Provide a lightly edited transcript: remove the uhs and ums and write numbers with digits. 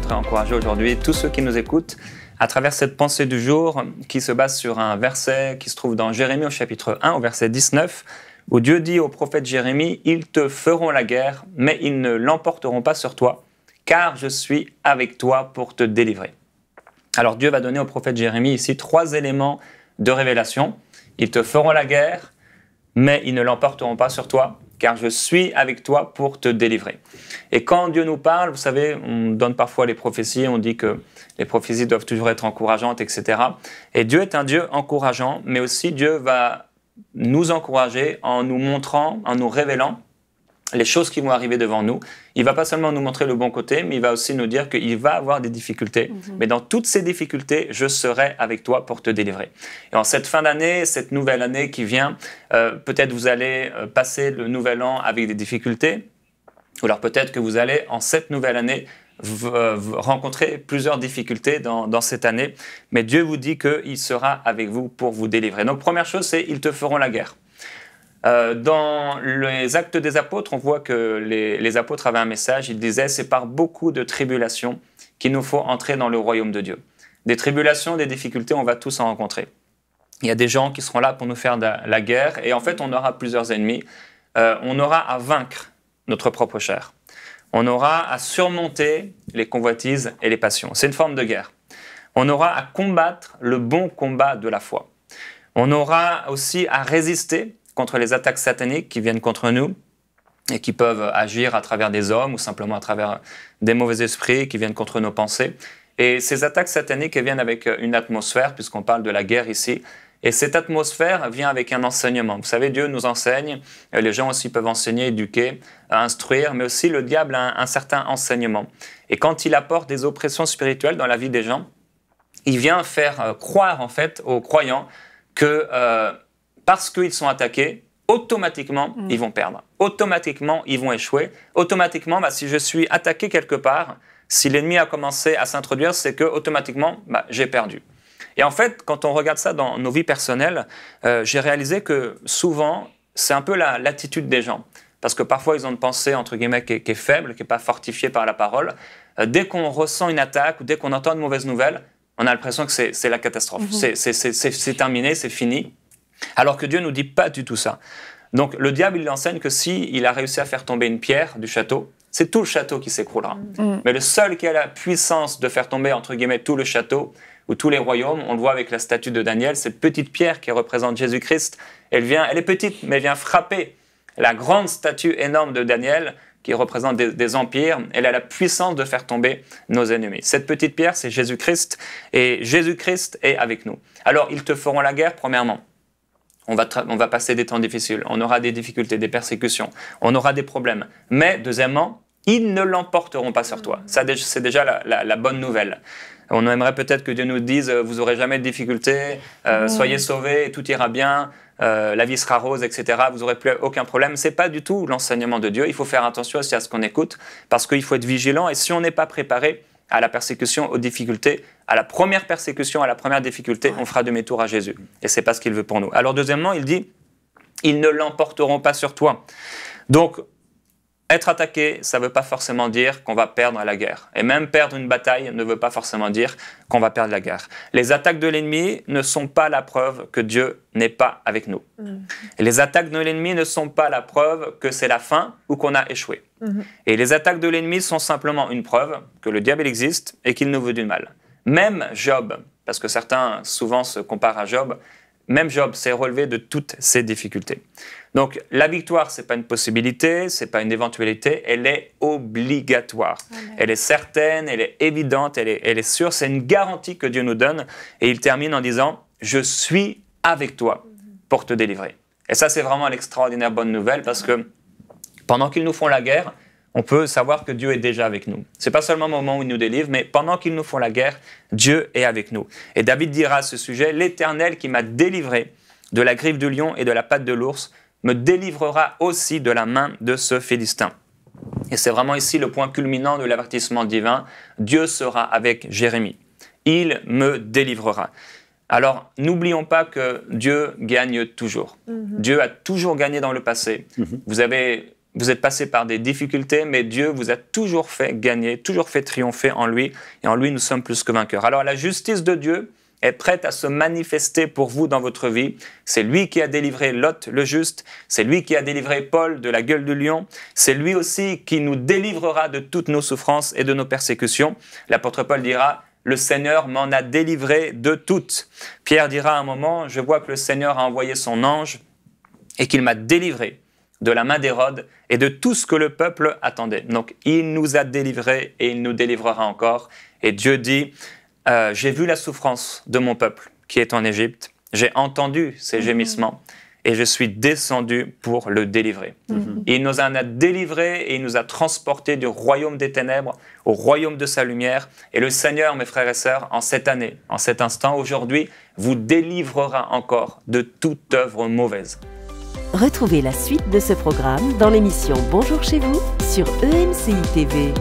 voudrais encourager aujourd'hui tous ceux qui nous écoutent à travers cette pensée du jour qui se base sur un verset qui se trouve dans Jérémie au chapitre 1, au verset 19, où Dieu dit au prophète Jérémie « Ils te feront la guerre, mais ils ne l'emporteront pas sur toi, car je suis avec toi pour te délivrer. » Alors Dieu va donner au prophète Jérémie ici 3 éléments de révélation. Ils te feront la guerre, mais ils ne l'emporteront pas sur toi, car je suis avec toi pour te délivrer. Et quand Dieu nous parle, vous savez, on donne parfois les prophéties, on dit que les prophéties doivent toujours être encourageantes, etc. Et Dieu est un Dieu encourageant, mais aussi Dieu va nous encourager en nous montrant, en nous révélant les choses qui vont arriver devant nous. Il ne va pas seulement nous montrer le bon côté, mais il va aussi nous dire qu'il va avoir des difficultés. Mais dans toutes ces difficultés, je serai avec toi pour te délivrer. Et en cette fin d'année, cette nouvelle année qui vient, peut-être vous allez passer le nouvel an avec des difficultés, ou alors peut-être que vous allez, en cette nouvelle année, rencontrer plusieurs difficultés dans cette année. Mais Dieu vous dit qu'il sera avec vous pour vous délivrer. Donc première chose, c'est « ils te feront la guerre ». Dans les Actes des Apôtres, on voit que les apôtres avaient un message. Ils disaient « c'est par beaucoup de tribulations qu'il nous faut entrer dans le royaume de Dieu ». Des tribulations, des difficultés, on va tous en rencontrer. Il y a des gens qui seront là pour nous faire de la guerre et en fait, on aura plusieurs ennemis. On aura à vaincre notre propre chair. On aura à surmonter les convoitises et les passions. C'est une forme de guerre. On aura à combattre le bon combat de la foi. On aura aussi à résister contre les attaques sataniques qui viennent contre nous et qui peuvent agir à travers des hommes ou simplement à travers des mauvais esprits qui viennent contre nos pensées. Et ces attaques sataniques elles viennent avec une atmosphère, puisqu'on parle de la guerre ici. Et cette atmosphère vient avec un enseignement. Vous savez, Dieu nous enseigne, les gens aussi peuvent enseigner, éduquer, instruire, mais aussi le diable a un certain enseignement. Et quand il apporte des oppressions spirituelles dans la vie des gens, il vient faire croire en fait aux croyants que parce qu'ils sont attaqués, automatiquement, ils vont perdre. Automatiquement, ils vont échouer. Automatiquement, si je suis attaqué quelque part, si l'ennemi a commencé à s'introduire, c'est que automatiquement, j'ai perdu. Et en fait, quand on regarde ça dans nos vies personnelles, j'ai réalisé que souvent, c'est un peu l'attitude des gens. Parce que parfois, ils ont une pensée, entre guillemets, qui est faible, qui n'est pas fortifiée par la parole. Dès qu'on ressent une attaque ou dès qu'on entend de mauvaises nouvelles, on a l'impression que c'est la catastrophe. C'est terminé, c'est fini. Alors que Dieu ne nous dit pas du tout ça. Donc le diable, il enseigne que s'il a réussi à faire tomber une pierre du château, c'est tout le château qui s'écroulera. Mais le seul qui a la puissance de faire tomber, entre guillemets, tout le château ou tous les royaumes, on le voit avec la statue de Daniel, cette petite pierre qui représente Jésus-Christ, elle est petite, mais elle vient frapper la grande statue énorme de Daniel qui représente des empires. Elle a la puissance de faire tomber nos ennemis. Cette petite pierre, c'est Jésus-Christ, et Jésus-Christ est avec nous. Alors, ils te feront la guerre, premièrement. On va passer des temps difficiles, on aura des difficultés, des persécutions, on aura des problèmes. Mais, deuxièmement, ils ne l'emporteront pas sur toi. Ça, c'est déjà la bonne nouvelle. On aimerait peut-être que Dieu nous dise « vous n'aurez jamais de difficultés, soyez sauvés, tout ira bien, la vie sera rose, etc. Vous n'aurez plus aucun problème. » Ce n'est pas du tout l'enseignement de Dieu. Il faut faire attention aussi à ce qu'on écoute, parce qu'il faut être vigilant. Et si on n'est pas préparé à la persécution, aux difficultés, à la première persécution, à la première difficulté, on fera demi-tour à Jésus. Et ce n'est pas ce qu'il veut pour nous. Alors deuxièmement, il dit « ils ne l'emporteront pas sur toi ». Donc, être attaqué, ça ne veut pas forcément dire qu'on va perdre la guerre. Et même perdre une bataille ne veut pas forcément dire qu'on va perdre la guerre. Les attaques de l'ennemi ne sont pas la preuve que Dieu n'est pas avec nous. Et les attaques de l'ennemi ne sont pas la preuve que c'est la fin ou qu'on a échoué. Et les attaques de l'ennemi sont simplement une preuve que le diable existe et qu'il nous veut du mal. Même Job, parce que certains souvent se comparent à Job, même Job s'est relevé de toutes ces difficultés. Donc la victoire, ce n'est pas une possibilité, ce n'est pas une éventualité, elle est obligatoire. Amen. Elle est certaine, elle est évidente, elle est sûre, c'est une garantie que Dieu nous donne. Et il termine en disant « Je suis avec toi pour te délivrer ». Et ça, c'est vraiment l'extraordinaire bonne nouvelle parce que pendant qu'ils nous font la guerre, on peut savoir que Dieu est déjà avec nous. Ce n'est pas seulement au moment où il nous délivre, mais pendant qu'ils nous font la guerre, Dieu est avec nous. Et David dira à ce sujet « L'Éternel qui m'a délivré de la griffe du lion et de la patte de l'ours me délivrera aussi de la main de ce Philistin. » Et c'est vraiment ici le point culminant de l'avertissement divin. Dieu sera avec Jérémie. Il me délivrera. Alors, n'oublions pas que Dieu gagne toujours. Dieu a toujours gagné dans le passé. Vous avez vous êtes passé par des difficultés, mais Dieu vous a toujours fait gagner, toujours fait triompher en lui, et en lui nous sommes plus que vainqueurs. Alors la justice de Dieu est prête à se manifester pour vous dans votre vie. C'est lui qui a délivré Lot le juste, c'est lui qui a délivré Paul de la gueule du lion, c'est lui aussi qui nous délivrera de toutes nos souffrances et de nos persécutions. L'apôtre Paul dira: le Seigneur m'en a délivré de toutes. Pierre dira à un moment: je vois que le Seigneur a envoyé son ange et qu'il m'a délivré de la main d'Hérode et de tout ce que le peuple attendait. Donc il nous a délivrés et il nous délivrera encore. Et Dieu dit: j'ai vu la souffrance de mon peuple qui est en Égypte, j'ai entendu ses gémissements et je suis descendu pour le délivrer. Il nous en a délivrés et il nous a transportés du royaume des ténèbres au royaume de sa lumière. Et le Seigneur, mes frères et sœurs, en cette année, en cet instant, aujourd'hui, vous délivrera encore de toute œuvre mauvaise. Retrouvez la suite de ce programme dans l'émission Bonjour chez vous sur EMCI TV.